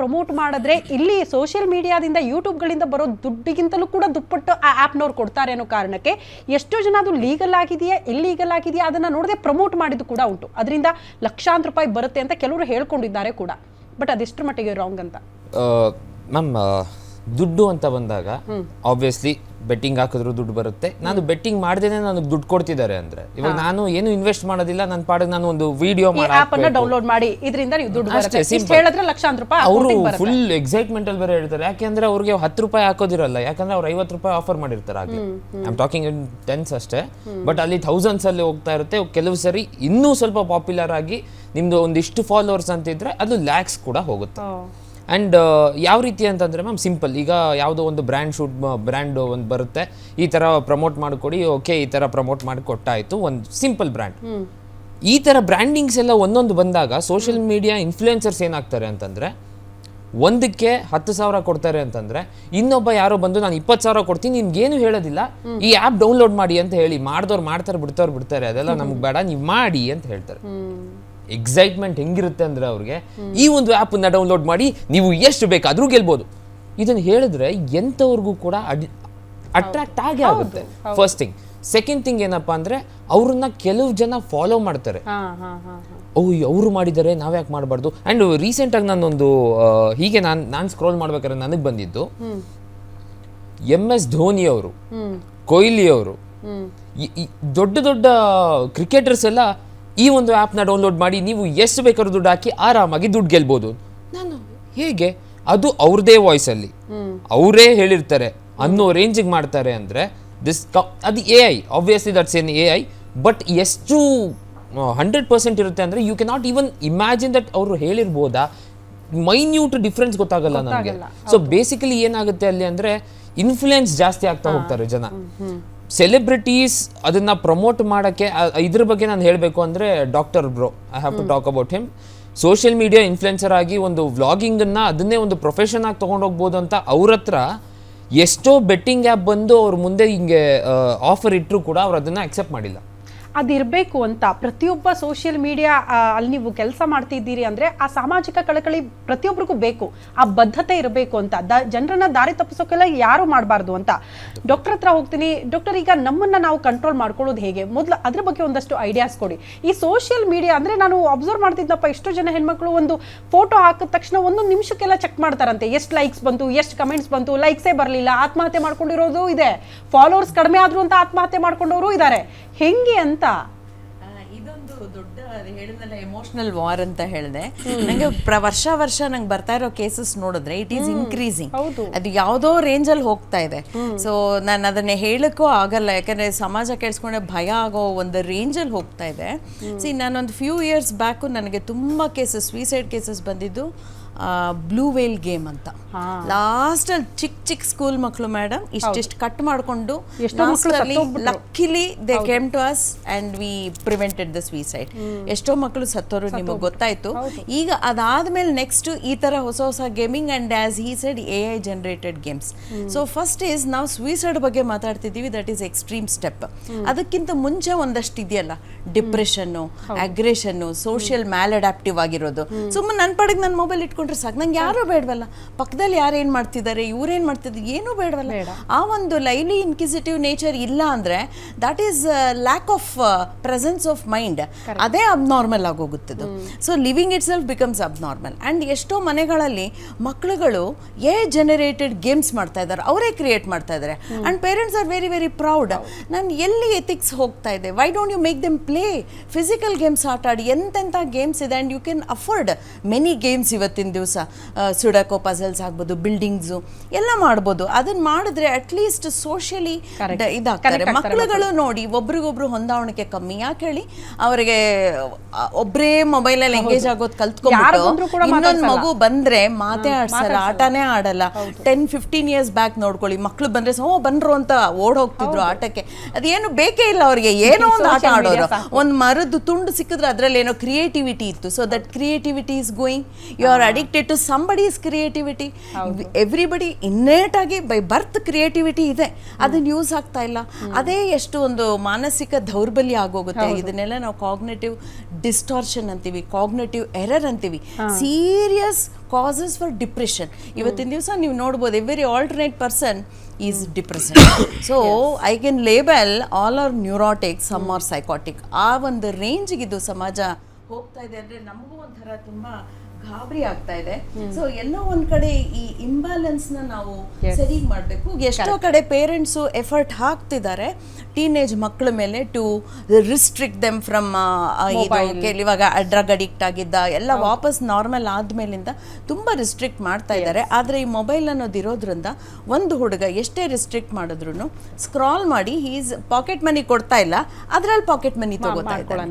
Promote ಮಾಡಿದ್ರೆ ಇಲ್ಲಿ social ಮೀಡಿಯಾದಿಂದ ಯೂಟ್ಯೂಬ್ಗಳಿಂದ ಬರೋ ದುಡ್ಡಿಗಿಂತಲೂ ಕೂಡ ದುಪ್ಪಟ್ಟು ಆ ಆ್ಯಪ್ನವ್ರು ಕೊಡ್ತಾರೆ ಅನ್ನೋ ಕಾರಣಕ್ಕೆ ಎಷ್ಟೋ ಜನ ಅದು ಲೀಗಲ್ ಆಗಿದೆಯಾ ಇಲ್ಲೀಗಲ್ ಆಗಿದೆಯಾ ಅದನ್ನು ನೋಡದೆ ಪ್ರಮೋಟ್ ಮಾಡಿದ್ದು ಕೂಡ ಉಂಟು. ಅದರಿಂದ ಲಕ್ಷಾಂತರ ರೂಪಾಯಿ ಬರುತ್ತೆ ಅಂತ ಕೆಲವರು ಹೇಳ್ಕೊಂಡಿದ್ದಾರೆ ಕೂಡ. ಬಟ್ ಅದೆಷ್ಟರ ಮಟ್ಟಿಗೆ ರಾಂಗ್ ಅಂತ ಮ್ಯಾಮ್? ದುಡ್ಡು ಅಂತ ಬಂದಾಗ ಆಬ್ವಿಯಸ್ಲಿ ಬೆಟ್ಟಿಂಗ್ ಹಾಕಿದ್ರು ದುಡ್ಡು ಬರುತ್ತೆ. ನಾನು ಬೆಟ್ಟಿಂಗ್ ಮಾಡ್ದೇನೆ ನನಗೆ ದುಡ್ಡು ಕೊಡ್ತಿದ್ದಾರೆ ಅಂದ್ರೆ ಇವಾಗ ನಾನು ಏನು ಇನ್ವೆಸ್ಟ್ ಮಾಡೋದಿಲ್ಲ, ನನ್ನ ಪಾಡಿಗೆ ನಾನು ಒಂದು ವಿಡಿಯೋ ಡೌನ್ಲೋಡ್ ಮಾಡಿ ಇದರಿಂದ ನೀವು ದುಡ್ಡು ಹೇಳಿದ್ರೆ ಲಕ್ಷಾಂತರ ರೂಪಾಯಿ ಅವರು ಫುಲ್ ಎಕ್ಸೈಟ್ಮೆಂಟ್ ಅಲ್ಲಿ ಬೇರೆ ಹೇಳ್ತಾರೆ. ಯಾಕೆಂದ್ರೆ ಅವ್ರಿಗೆ 10 ರೂಪಾಯಿ ಹಾಕೋದಿರಲ್ಲ, ಯಾಕಂದ್ರೆ ಅವ್ರು 50 ರೂಪಾಯಿ ಆಫರ್ ಮಾಡಿರ್ತಾರೆ. ಆಗ್ಲಿ I am talking in tense ಅಷ್ಟೇ, ಬಟ್ ಅಲ್ಲಿ ಥೌಸಂಡ್ಸ್ ಅಲ್ಲಿ ಹೋಗ್ತಾ ಇರುತ್ತೆ. ಕೆಲವು ಸರಿ ಇನ್ನೂ ಸ್ವಲ್ಪ ಪಾಪ್ಯುಲರ್ ಆಗಿ ನಿಮ್ದು ಒಂದಿಷ್ಟು ಫಾಲೋವರ್ಸ್ ಅಂತಿದ್ರೆ ಅದು ಲ್ಯಾಕ್ಸ್ ಕೂಡ ಹೋಗುತ್ತೆ. ಆ್ಯಂಡ್ ಯಾವ ರೀತಿ ಅಂತಂದರೆ ಮ್ಯಾಮ್ ಸಿಂಪಲ್, ಈಗ ಯಾವುದೋ ಒಂದು ಬ್ರ್ಯಾಂಡ್ ಒಂದು ಬರುತ್ತೆ, ಈ ಥರ ಪ್ರಮೋಟ್ ಮಾಡಿಕೊಡಿ, ಓಕೆ ಈ ಥರ ಪ್ರಮೋಟ್ ಮಾಡಿ ಕೊಟ್ಟಾಯಿತು, ಒಂದು ಸಿಂಪಲ್ ಬ್ರ್ಯಾಂಡ್. ಈ ಥರ ಬ್ರ್ಯಾಂಡಿಂಗ್ಸ್ ಎಲ್ಲ ಒಂದೊಂದು ಬಂದಾಗ ಸೋಷಿಯಲ್ ಮೀಡಿಯಾ ಇನ್ಫ್ಲೂಯೆನ್ಸರ್ಸ್ ಏನಾಗ್ತಾರೆ ಅಂತಂದರೆ, ಒಂದಕ್ಕೆ 10,000 ಕೊಡ್ತಾರೆ ಅಂತಂದರೆ ಇನ್ನೊಬ್ಬ ಯಾರೋ ಬಂದು ನಾನು 20,000 ಕೊಡ್ತೀನಿ, ನಿಮ್ಗೇನು ಹೇಳೋದಿಲ್ಲ, ಈ ಆ್ಯಪ್ ಡೌನ್ಲೋಡ್ ಮಾಡಿ ಅಂತ ಹೇಳಿ ಮಾಡಿದವ್ರು ಮಾಡ್ತಾರೆ, ಬಿಡ್ತಾರೆ, ಅದೆಲ್ಲ ನಮ್ಗೆ ಬೇಡ, ನೀವು ಮಾಡಿ ಅಂತ ಹೇಳ್ತಾರೆ. ಎಕ್ಸೈಟ್ಮೆಂಟ್ ಹೆಂಗಿರುತ್ತೆ ಅಂದ್ರೆ ಅವ್ರಿಗೆ ಈ ಒಂದು ಆ್ಯಪನ್ನು ಡೌನ್ಲೋಡ್ ಮಾಡಿ ನೀವು ಎಷ್ಟು ಬೇಕಾದ್ರೂ ಗೆಲ್ಬೋದು. ಇದನ್ನು ಹೇಳಿದ್ರೆ ಎಂಥವ್ರಿಗೂ ಕೂಡ ಅಟ್ರಾಕ್ಟ್ ಆಗೇ ಆಗುತ್ತೆ. First thing. ಸೆಕೆಂಡ್ ಥಿಂಗ್ ಏನಪ್ಪ ಅಂದರೆ ಅವ್ರನ್ನ ಕೆಲವು ಜನ ಫಾಲೋ ಮಾಡ್ತಾರೆ. ಅವರು ಮಾಡಿದ್ದಾರೆ ನಾವ್ಯಾಕೆ ಮಾಡಬಾರ್ದು. ಆ್ಯಂಡ್ ರೀಸೆಂಟಾಗಿ ನಾನೊಂದು ಹೀಗೆ ನಾನು ಸ್ಕ್ರೋಲ್ ಮಾಡ್ಬೇಕಾದ್ರೆ ನನಗೆ ಬಂದಿದ್ದು MS ಧೋನಿ ಅವರು, ಕೊಹ್ಲಿ ಅವರು, ದೊಡ್ಡ ದೊಡ್ಡ ಕ್ರಿಕೆಟರ್ಸ್ ಎಲ್ಲ ಈ ಒಂದು ಆ್ಯಪ್ನ ಡೌನ್ಲೋಡ್ ಮಾಡಿ ನೀವು ಎಷ್ಟು ಬೇಕಾದ್ರೂ ದುಡ್ಡು ಹಾಕಿ ಆರಾಮಾಗಿ ದುಡ್ಡು ಗೆಲ್ಬೋದು. ನಾನು ಹೇಗೆ, ಅದು ಅವ್ರದೇ ವಾಯ್ಸಲ್ಲಿ ಅವರೇ ಹೇಳಿರ್ತಾರೆ ಅನ್ನೋ ರೇಂಜಿಗೆ ಮಾಡ್ತಾರೆ ಅಂದರೆ ಅದು AI, obviously that's an AI. But ಎಷ್ಟು 100% ಇರುತ್ತೆ ಅಂದರೆ you cannot even imagine that ಅವರು ಹೇಳಿರ್ಬೋದಾ, ಮೈನ್ಯೂಟ್ ಡಿಫ್ರೆನ್ಸ್ ಗೊತ್ತಾಗಲ್ಲ ನನಗೆ. ಸೊ ಬೇಸಿಕಲಿ ಏನಾಗುತ್ತೆ ಅಲ್ಲಿ ಅಂದರೆ ಇನ್ಫ್ಲೂಯೆನ್ಸ್ ಜಾಸ್ತಿ ಆಗ್ತಾ ಹೋಗ್ತಾರೆ ಜನ. ಸೆಲೆಬ್ರಿಟೀಸ್ ಅದನ್ನ ಪ್ರಮೋಟ್ ಮಾಡೋಕ್ಕೆ, ಇದ್ರ ಬಗ್ಗೆ ನಾನು ಹೇಳಬೇಕು ಅಂದರೆ doctor bro, I have to talk about him. Social media influencer ಆಗಿ ಒಂದು ವ್ಲಾಗಿಂಗನ್ನು ಅದನ್ನೇ ಒಂದು ಪ್ರೊಫೆಷನ್ ಆಗಿ ತೊಗೊಂಡೋಗ್ಬೋದು ಅಂತ ಅವ್ರ ಹತ್ರ ಎಷ್ಟೋ ಬೆಟ್ಟಿಂಗ್ ಆ್ಯಪ್ ಬಂದು ಅವ್ರ ಮುಂದೆ ಹಿಂಗೆ ಆಫರ್ ಇಟ್ಟರು ಕೂಡ ಅವ್ರು ಅದನ್ನು ಅಕ್ಸೆಪ್ಟ್ ಮಾಡಿಲ್ಲ. ಅದಿರಬೇಕು ಅಂತ ಪ್ರತಿಯೊಬ್ಬ ಸೋಷಿಯಲ್ ಮೀಡಿಯಾ ಅಲ್ಲಿ ನೀವು ಕೆಲಸ ಮಾಡ್ತಿದ್ದೀರಿ ಅಂದರೆ ಆ ಸಾಮಾಜಿಕ ಕಳಕಳಿ ಪ್ರತಿಯೊಬ್ಬರಿಗೂ ಬೇಕು, ಆ ಬದ್ಧತೆ ಇರಬೇಕು ಅಂತ. ಜನರನ್ನ ದಾರಿ ತಪ್ಪಿಸೋಕೆಲ್ಲ ಯಾರು ಮಾಡಬಾರ್ದು ಅಂತ. ಡಾಕ್ಟರ್ ಹತ್ರ ಹೋಗ್ತೀನಿ, ಡಾಕ್ಟರ್ ಈಗ ನಮ್ಮನ್ನು ನಾವು ಕಂಟ್ರೋಲ್ ಮಾಡ್ಕೊಳ್ಳೋದು ಹೇಗೆ, ಮೊದಲು ಅದ್ರ ಬಗ್ಗೆ ಒಂದಷ್ಟು ಐಡಿಯಾಸ್ ಕೊಡಿ. ಈ ಸೋಷಿಯಲ್ ಮೀಡಿಯಾ ಅಂದರೆ ನಾನು ಅಬ್ಸರ್ವ್ ಮಾಡ್ತಿದ್ದಪ್ಪ, ಎಷ್ಟೋ ಜನ ಹೆಣ್ಮಕ್ಳು ಒಂದು ಫೋಟೋ ಹಾಕಿದ ತಕ್ಷಣ 1 ನಿಮಿಷಕ್ಕೆಲ್ಲ ಚೆಕ್ ಮಾಡ್ತಾರಂತೆ, ಎಷ್ಟು ಲೈಕ್ಸ್ ಬಂತು, ಎಷ್ಟು ಕಮೆಂಟ್ಸ್ ಬಂತು. ಲೈಕ್ಸೇ ಬರಲಿಲ್ಲ ಆತ್ಮಹತ್ಯೆ ಮಾಡ್ಕೊಂಡಿರೋದು ಇದೆ, ಫಾಲೋವರ್ಸ್ ಕಡಿಮೆ ಆದ್ರು ಅಂತ ಆತ್ಮಹತ್ಯೆ ಮಾಡ್ಕೊಂಡವರು ಇದ್ದಾರೆ. ಹೆಂಗೆ ಅಂತ ಇದೊಂದು ದೊಡ್ಡ ಹೇಳಿದ್ನಲ್ಲ ಎಮೋಷನಲ್ ವಾರ್ ಅಂತ ಹೇಳಿದೆ. ನಂಗೆ ವರ್ಷ ನಂಗೆ ಬರ್ತಾ ಇರೋ ಕೇಸಸ್ ನೋಡಿದ್ರೆ ಇಟ್ ಈಸ್ ಇನ್ಕ್ರೀಸಿಂಗ್. ಅದು ಯಾವುದೋ ರೇಂಜಲ್ಲಿ ಹೋಗ್ತಾ ಇದೆ. ಸೊ ನಾನು ಅದನ್ನೇ ಹೇಳಕ್ಕೂ ಆಗಲ್ಲ, ಯಾಕಂದ್ರೆ ಸಮಾಜ ಕೇಳಿಸ್ಕೊಂಡ್ರೆ ಭಯ ಆಗೋ ಒಂದು ರೇಂಜಲ್ಲಿ ಹೋಗ್ತಾ ಇದೆ. ನಾನೊಂದು ಫ್ಯೂ ಇಯರ್ಸ್ ಬ್ಯಾಕು ನನಗೆ ತುಂಬ ಕೇಸಸ್, ಸ್ವೀಸೈಡ್ ಕೇಸಸ್ ಬಂದಿದ್ದು ಬ್ಲೂ ವೇಲ್ ಗೇಮ್ ಅಂತ. ಲಾಸ್ಟಲ್ಲಿ ಚಿಕ್ಕ ಸ್ಕೂಲ್ ಮಕ್ಕಳು ಮೇಡಮ್ ಇಷ್ಟಿಷ್ಟು ಕಟ್ ಮಾಡಿಕೊಂಡು luckily they came to us and we prevented the suicide. ಎಷ್ಟೋ ಮಕ್ಕಳು ಸತ್ತೋರು ನಿಮಗೆ ಗೊತ್ತಾಯ್ತು. ಈಗ ಅದಾದ್ಮೇಲೆ ನೆಕ್ಸ್ಟ್ ಈ ಥರ ಹೊಸ gaming and as he said AI generated games. So first is ನಾವು ಸ್ವೀಸೈಡ್ ಬಗ್ಗೆ ಮಾತಾಡ್ತಿದ್ದೀವಿ, ದಟ್ ಈಸ್ ಎಕ್ಸ್ಟ್ರೀಮ್ ಸ್ಟೆಪ್. ಅದಕ್ಕಿಂತ ಮುಂಚೆ ಒಂದಷ್ಟು ಇದೆಯಲ್ಲ, ಡಿಪ್ರೆಷನ್ನು, ಅಗ್ರೆಷನ್ನು, ಸೋಷಿಯಲ್ ಮ್ಯಾಲ್ ಅಡಾಪ್ಟಿವ್ ಆಗಿರೋದು. ಸುಮ್ಮನೆ ನನ್ನ ಪಾಡಿಗೆ ನನ್ನ ಮೊಬೈಲ್ ಇಟ್ಕೊಂಡ್ರೆ ಸಾಕು, ನಂಗೆ ಯಾರೂ ಬೇಡವಲ್ಲ, ಪಕ್ಕದಲ್ಲಿ ಯಾರು ಏನು ಮಾಡ್ತಿದ್ದಾರೆ, ಇವ್ರೇನು ಮಾಡ್ತಿದ್ದಾರೆ, ಏನೂ ಬೇಡವಲ್ಲ. ಆ ಒಂದು ಲೈವ್ಲಿ ಇನ್ಕ್ವಿಸಿಟಿವ್ ನೇಚರ್ ಇಲ್ಲ ಅಂದರೆ that is lack of presence of mind. ಅದೇ ಅಬ್ನಾರ್ಮಲ್ ಆಗೋಗುತ್ತದು. So living itself becomes abnormal. And ಎಷ್ಟೋ ಮನೆಗಳಲ್ಲಿ ಮಕ್ಕಳುಗಳು ಜನರೇಟೆಡ್ ಗೇಮ್ಸ್ ಮಾಡ್ತಾ ಇದ್ದಾರೆ, ಅವರೇ ಕ್ರಿಯೇಟ್ ಮಾಡ್ತಾ ಇದ್ದಾರೆ. And parents are very very proud. ನಾನು ಎಲ್ಲಿ ಎಥಿಕ್ಸ್ ಹೋಗ್ತಾ ಇದೆ, why don't you make them play physical games ಆಟ ಆಡಿ. ಎಂತೆಂಥ ಗೇಮ್ಸ್ ಇದೆ and you can afford many games ಇವತ್ತಿನ ದಿವಸ. ಸುಡಕೋ ಪಜಲ್ಸ್ ಆಗ್ಬೋದು, ಬಿಲ್ಡಿಂಗ್ಸು ಎಲ್ಲ ಮಾಡ್ಬೋದು. ಅದನ್ನ ಮಾಡಿದ್ರೆ ಅಟ್ಲೀಸ್ಟ್ ಸೋಷಿಯಲಿ ಇದಾಗ್ತಾರೆ. ಮಕ್ಕಳುಗಳು ನೋಡಿ ಒಬ್ರಿಗೊಬ್ರು ಹೊಂದಾಣಿಕೆ ಕಮ್ಮಿ. ಯಾಕೆ ಹೇಳಿ, ಅವರಿಗೆ ಒಬ್ಬರೇ ಮೊಬೈಲಲ್ಲಿ ಎಂಗೇಜ್ ಆಗೋದು ಕಲ್ತ್ಕೊಂಡ್ಬಿಟ್ಟು ಇನ್ನೊಂದು ಮಗು ಬಂದ್ರೆ ಮಾತೇ ಆಡ್ಸಲ್ಲ, ಆಟನೇ ಆಡಲ್ಲ. 10-15 ಇಯರ್ಸ್ ಬ್ಯಾಕ್ ನೋಡ್ಕೊಳ್ಳಿ, ಮಕ್ಳು ಬಂದ್ರೆ ಬಂದ್ರು ಅಂತ ಓಡ್ ಹೋಗ್ತಿದ್ರು ಆಟಕ್ಕೆ. ಅದೇನು ಬೇಕೇ ಇಲ್ಲ ಅವ್ರಿಗೆ, ಏನೋ ಒಂದು ಆಟ ಆಡೋರು. ಒಂದು ಮರದ್ದು ತುಂಡು ಸಿಕ್ಕಿದ್ರೆ ಅದ್ರಲ್ಲಿ ಏನೋ ಕ್ರಿಯೇಟಿವಿಟಿ ಇತ್ತು. So that creativity is going. You are addict addicted to somebody's creativity. Everybody innate ಆಗಿ ಬೈ ಬರ್ತ್ ಕ್ರಿಯೇಟಿವಿಟಿ ಇದೆ, ಅದನ್ನ ಯೂಸ್ ಆಗ್ತಾ ಇಲ್ಲ. ಅದೇ ಎಷ್ಟು ಒಂದು ಮಾನಸಿಕ ದೌರ್ಬಲ್ಯ ಆಗೋಗುತ್ತೆ. ಇದನ್ನೆಲ್ಲ ನಾವು ಕಾಗ್ನೇಟಿವ್ ಡಿಸ್ಟಾರ್ಷನ್ ಅಂತೀವಿ, ಕಾಗ್ನೇಟಿವ್ ಎರರ್ ಅಂತೀವಿ. Serious causes for depression. ಇವತ್ತಿನ ದಿವಸ ನೀವು ನೋಡ್ಬೋದು, every alternate person is depression. So I can label all are neurotic, some are psychotic. ಆ ಒಂದು ರೇಂಜ್ಗೆ ಇದು ಸಮಾಜ ಹೋಗ್ತಾ ಇದೆ ಅಂದ್ರೆ ನಮಗೂ ಒಂಥರ ತುಂಬಾ ಗಾಬರಿ ಆಗ್ತಾ ಇದೆ. ಸೊ ಎಲ್ಲೋ ಒಂದ್ ಕಡೆ ಈ ಇಂಬ್ಯಾಲೆನ್ಸ್ ನ ನಾವು ಸರಿ ಮಾಡ್ಬೇಕು. ಎಷ್ಟೋ ಕಡೆ ಪೇರೆಂಟ್ಸ್ ಎಫರ್ಟ್ ಹಾಕ್ತಿದ್ದಾರೆ ಟೀನೇಜ್ ಮಕ್ಕಳ ಮೇಲೆ ಟು ರಿಸ್ಟ್ರಿಕ್ಟ್ ದೆಮ್ ಫ್ರಮ್ ಇವಾಗ ಡ್ರಗ್ ಅಡಿಕ್ಟ್ ಆಗಿದ್ದ ಎಲ್ಲ ವಾಪಸ್ ನಾರ್ಮಲ್ ಆದ್ಮೇಲಿಂದ ತುಂಬಾ ರಿಸ್ಟ್ರಿಕ್ಟ್ ಮಾಡ್ತಾ ಇದ್ದಾರೆ. ಆದ್ರೆ ಈ ಮೊಬೈಲ್ ಅನ್ನೋದು ಇರೋದ್ರಿಂದ ಒಂದು ಹುಡುಗ ಎಷ್ಟೇ ರಿಸ್ಟ್ರಿಕ್ಟ್ ಮಾಡಿದ್ರು ಸ್ಕ್ರಾಲ್ ಮಾಡಿ ಹೀಸ್ ಪಾಕೆಟ್ ಮನಿ ಕೊಡ್ತಾ ಇಲ್ಲ, ಅದ್ರಲ್ಲಿ ಪಾಕೆಟ್ ಮನಿ ತಗೋತಾ ಇದ್ದಾನೆ.